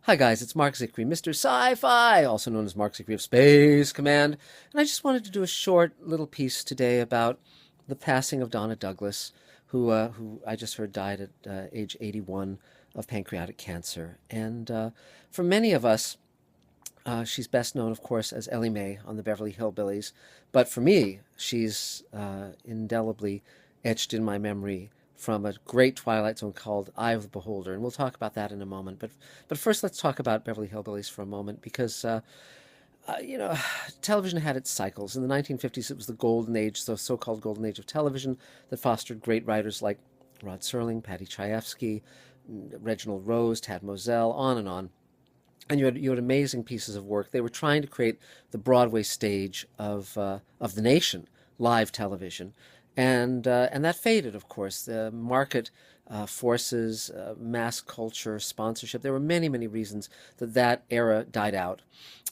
Hi guys, it's Marc Zicree, Mr. Sci-Fi, also known as Marc Zicree of Space Command, and I just wanted to do a short little piece today about the passing of Donna Douglas, who I just heard died at age 81 of pancreatic cancer. And for many of us, she's best known, of course, as Ellie Mae on the Beverly Hillbillies, but for me, she's indelibly etched in my memory from a great Twilight Zone called Eye of the Beholder, and we'll talk about that in a moment. But first, let's talk about Beverly Hillbillies for a moment, because you know, television had its cycles. In the 1950s, it was the golden age, the so-called golden age of television, that fostered great writers like Rod Serling, Patty Chayefsky, Reginald Rose, Tad Moselle, on and on. And you had amazing pieces of work. They were trying to create the Broadway stage of the nation, live television, and that faded, of course. The market forces, mass culture, sponsorship. There were many reasons that era died out,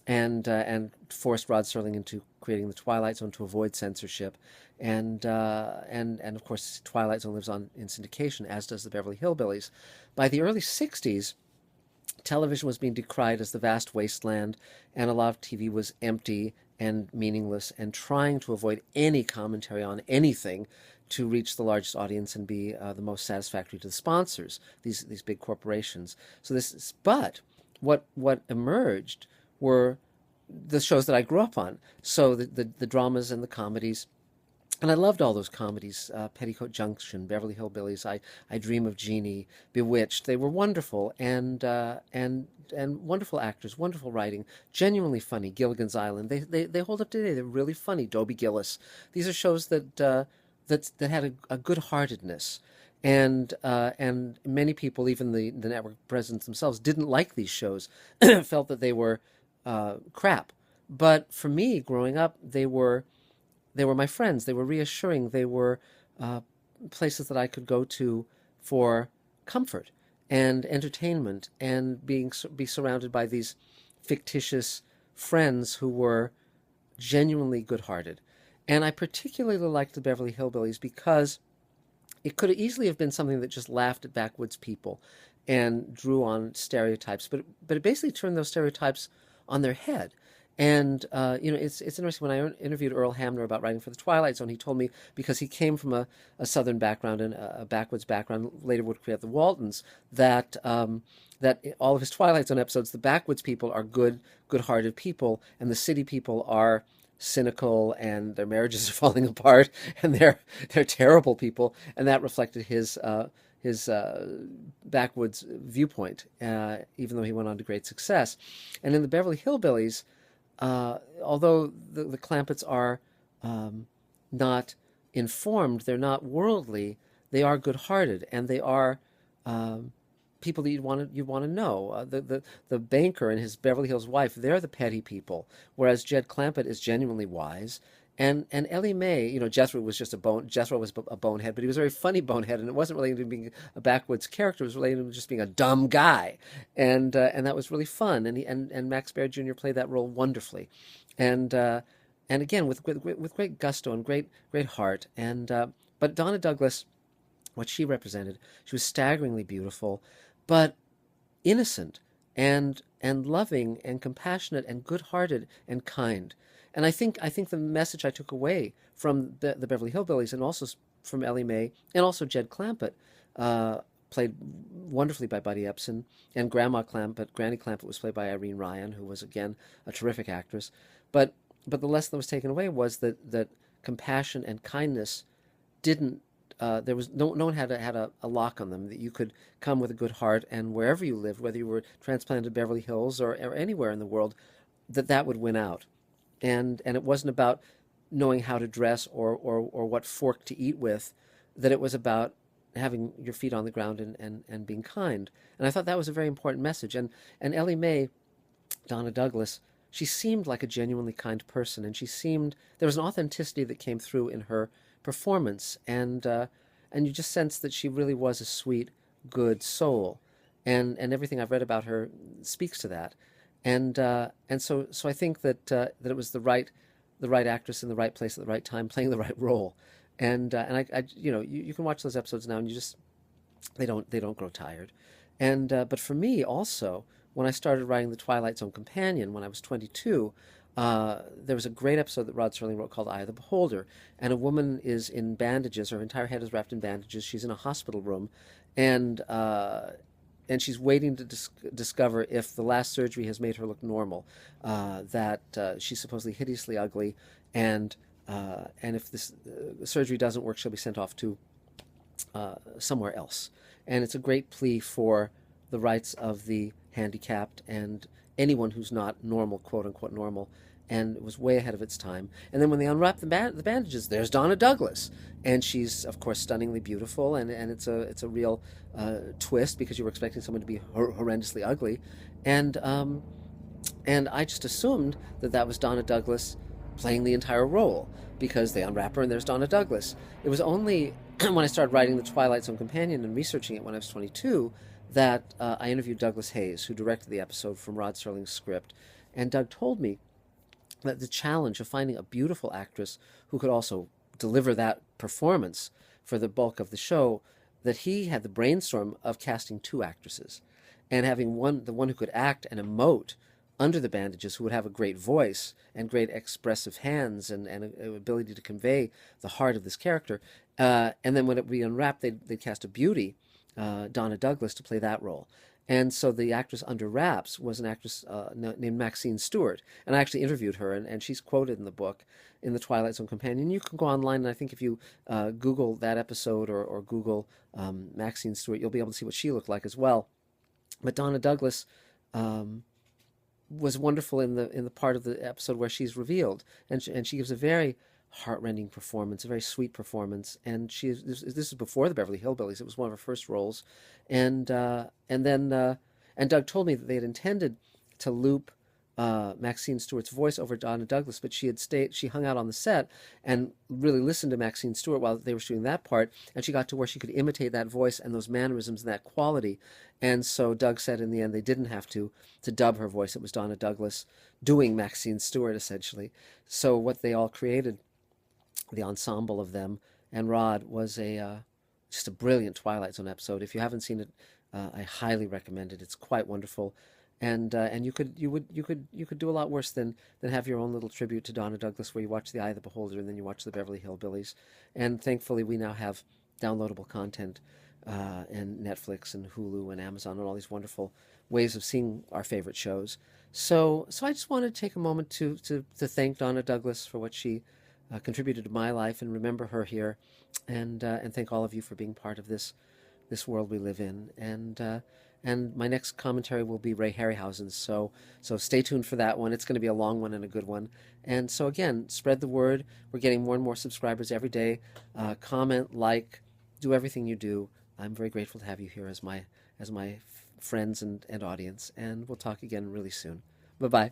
and forced Rod Serling into creating the Twilight Zone to avoid censorship, and of course Twilight Zone lives on in syndication, as does the Beverly Hillbillies. By the early '60s, television was being decried as the vast wasteland, and a lot of TV was empty and meaningless and trying to avoid any commentary on anything to reach the largest audience and be the most satisfactory to the sponsors, these big corporations. But what emerged were the shows that I grew up on. So the dramas and the comedies. And I loved all those comedies, Petticoat Junction, Beverly Hillbillies, I Dream of Jeannie, Bewitched. They were wonderful, and wonderful actors, wonderful writing, genuinely funny. Gilligan's Island, they hold up today. They're really funny. Dobie Gillis. These are shows that had a good-heartedness, and many people, even the network presidents themselves, didn't like these shows, felt that they were crap. But for me, growing up, they were my friends. They were reassuring. They were places that I could go to for comfort and entertainment, and be surrounded by these fictitious friends who were genuinely good-hearted. And I particularly liked the Beverly Hillbillies because it could easily have been something that just laughed at backwoods people and drew on stereotypes, but it basically turned those stereotypes on their head. And it's interesting. When I interviewed Earl Hamner about writing for the Twilight Zone, he told me, because he came from a Southern background and a backwoods background, later would create the Waltons, that all of his Twilight Zone episodes, the backwoods people are good-hearted people, and the city people are cynical, and their marriages are falling apart, and they're terrible people, and that reflected his backwoods viewpoint, even though he went on to great success. And in the Beverly Hillbillies, although the Clampetts are not informed, they're not worldly, they are good-hearted, and they are people that you want to know. The banker and his Beverly Hills wife, they're the petty people, whereas Jed Clampett is genuinely wise. And Ellie Mae, Jethro was a bonehead, but he was a very funny bonehead, and it wasn't related to being a backwoods character. It was related to just being a dumb guy, and that was really fun. And Max Baer Jr. played that role wonderfully, and again with great gusto and great heart. But Donna Douglas, what she represented, she was staggeringly beautiful, but innocent and loving and compassionate and good-hearted and kind. And I think the message I took away from the Beverly Hillbillies, and also from Ellie Mae, and also Jed Clampett, played wonderfully by Buddy Epson, and Granny Clampett was played by Irene Ryan, who was again a terrific actress. But the lesson that was taken away was that compassion and kindness didn't. There was no one had a lock on them, that you could come with a good heart, and wherever you lived, whether you were transplanted to Beverly Hills or anywhere in the world, that would win out. And it wasn't about knowing how to dress or what fork to eat with, that it was about having your feet on the ground and being kind. And I thought that was a very important message. And Ellie Mae, Donna Douglas, she seemed like a genuinely kind person, and there was an authenticity that came through in her performance, and you just sensed that she really was a sweet, good soul. And everything I've read about her speaks to that. And so I think that it was the right actress in the right place at the right time, playing the right role. And you can watch those episodes now, and they don't grow tired. But for me also, when I started writing The Twilight Zone Companion when I was 22, there was a great episode that Rod Serling wrote called Eye of the Beholder, and a woman is in bandages. Her entire head is wrapped in bandages. She's in a hospital room, and she's waiting to discover if the last surgery has made her look normal. That she's supposedly hideously ugly, and if this surgery doesn't work, she'll be sent off to somewhere else. And it's a great plea for the rights of the handicapped and anyone who's not normal, quote unquote normal. And it was way ahead of its time. And then when they unwrap the bandages, there's Donna Douglas, and she's of course stunningly beautiful. And it's a real twist, because you were expecting someone to be horrendously ugly, and I just assumed that that was Donna Douglas playing the entire role, because they unwrap her and there's Donna Douglas. It was only when I started writing The Twilight Zone Companion and researching it when I was 22 that I interviewed Douglas Hayes, who directed the episode from Rod Serling's script. And Doug told me that the challenge of finding a beautiful actress who could also deliver that performance for the bulk of the show, that he had the brainstorm of casting two actresses and having the one who could act and emote under the bandages, who would have a great voice and great expressive hands and an ability to convey the heart of this character. And then when it would be unwrapped, they'd cast a beauty, Donna Douglas, to play that role. And so the actress under wraps was an actress named Maxine Stewart. And I actually interviewed her, and she's quoted in the book, in The Twilight Zone Companion. You can go online, and I think if you Google that episode or Google Maxine Stewart, you'll be able to see what she looked like as well. But Donna Douglas was wonderful in the part of the episode where she's revealed, and she gives a very heartrending performance, a very sweet performance. And this is before the Beverly Hillbillies. It was one of her first roles, and Doug told me that they had intended to loop Maxine Stewart's voice over Donna Douglas, but she hung out on the set and really listened to Maxine Stewart while they were shooting that part, and she got to where she could imitate that voice and those mannerisms and that quality. And so Doug said in the end they didn't have to dub her voice. It was Donna Douglas doing Maxine Stewart, essentially. So what they all created, the ensemble of them and Rod, was just a brilliant Twilight Zone episode. If you haven't seen it, I highly recommend it. It's quite wonderful. And you could do a lot worse than have your own little tribute to Donna Douglas, where you watch The Eye of the Beholder and then you watch the Beverly Hillbillies. And thankfully we now have downloadable content, and Netflix and Hulu and Amazon and all these wonderful ways of seeing our favorite shows. So I just wanted to take a moment to thank Donna Douglas for what she contributed to my life, and remember her here, and thank all of you for being part of this world we live in. And my next commentary will be Ray Harryhausen's, so stay tuned for that one. It's going to be a long one and a good one. And so again, spread the word. We're getting more and more subscribers every day. Comment, like, do everything you do. I'm very grateful to have you here as my friends and audience. And we'll talk again really soon. Bye-bye.